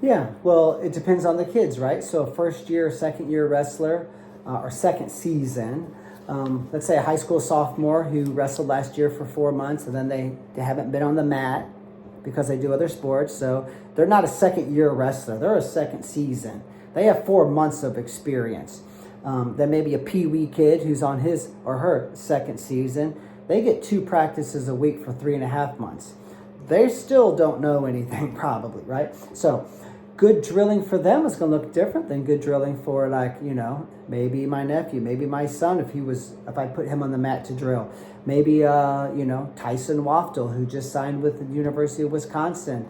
Yeah, well, it depends on the kids, right? So a first year, second year wrestler, or second season, let's say a high school sophomore who wrestled last year for 4 months and then they haven't been on the mat because they do other sports. So they're not a second year wrestler, they're a second season. They have 4 months of experience. Then maybe a pee-wee kid who's on his or her second season, they get 2 practices a week for 3.5 months. They still don't know anything probably, right? So good drilling for them is going to look different than good drilling for, like, maybe my nephew, maybe my son, if I put him on the mat to drill. Maybe, Tyson Waftel, who just signed with the University of Wisconsin.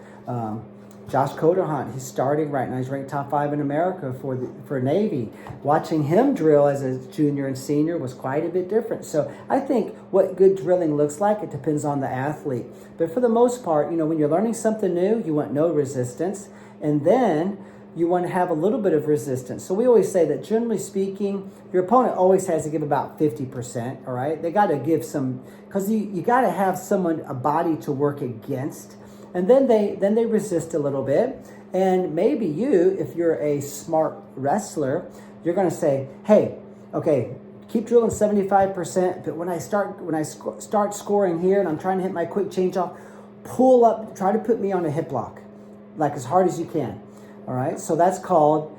Josh Coderhunt, he's starting right now. He's ranked top 5 in America for Navy. Watching him drill as a junior and senior was quite a bit different. So I think what good drilling looks like, it depends on the athlete. But for the most part, when you're learning something new, you want no resistance. And then you want to have a little bit of resistance. So we always say that generally speaking, your opponent always has to give about 50%, all right? They got to give some, because you got to have a body to work against. And then they resist a little bit. And maybe if you're a smart wrestler, you're going to say, hey, okay, keep drilling 75%, but when I start scoring here and I'm trying to hit my quick change off, pull up, try to put me on a hip lock, like as hard as you can. All right, so that's called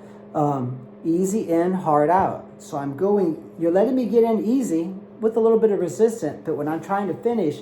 easy in, hard out. So you're letting me get in easy with a little bit of resistance, but when I'm trying to finish,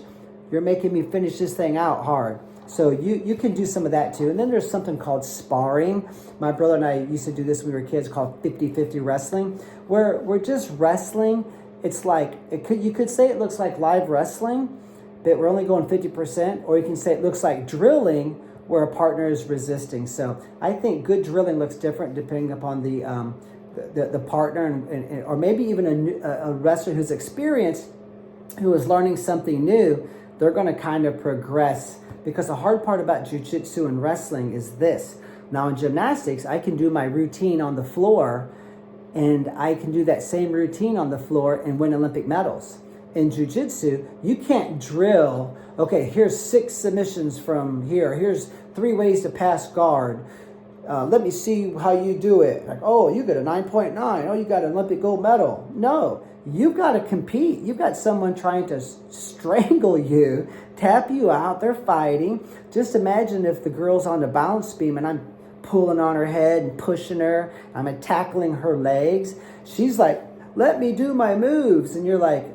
you're making me finish this thing out hard. So you can do some of that too. And then there's something called sparring. My brother and I used to do this when we were kids, called 50-50 wrestling, where we're just wrestling. It's like, you could say it looks like live wrestling, but we're only going 50%, or you can say it looks like drilling, where a partner is resisting. So I think good drilling looks different depending upon the partner, and or maybe even a wrestler who's experienced, who is learning something new. They're going to kind of progress, because the hard part about jiu-jitsu and wrestling is this. Now in gymnastics, I can do my routine on the floor, and I can do that same routine on the floor and win Olympic medals. In jiu-jitsu, you can't drill, okay, here's 6 submissions from here. Here's 3 ways to pass guard. Let me see how you do it. Like, oh, you got a 9.9. Oh, you got an Olympic gold medal. No, you've got to compete. You've got someone trying to strangle you, tap you out. They're fighting. Just imagine if the girl's on the balance beam and I'm pulling on her head and pushing her. I'm tackling her legs. She's like, let me do my moves. And you're like,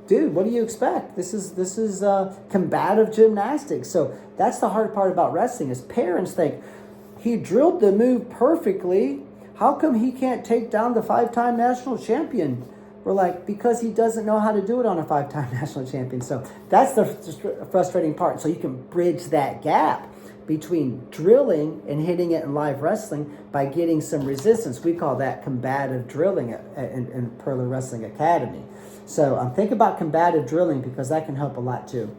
dude, what do you expect? This is combative gymnastics. So that's the hard part about wrestling, is parents think, he drilled the move perfectly. How come he can't take down the 5-time national champion? We're like, because he doesn't know how to do it on a 5-time national champion. So that's the frustrating part. So you can bridge that gap between drilling and hitting it in live wrestling by getting some resistance. We call that combative drilling in Purler Wrestling Academy. So think about combative drilling, because that can help a lot too.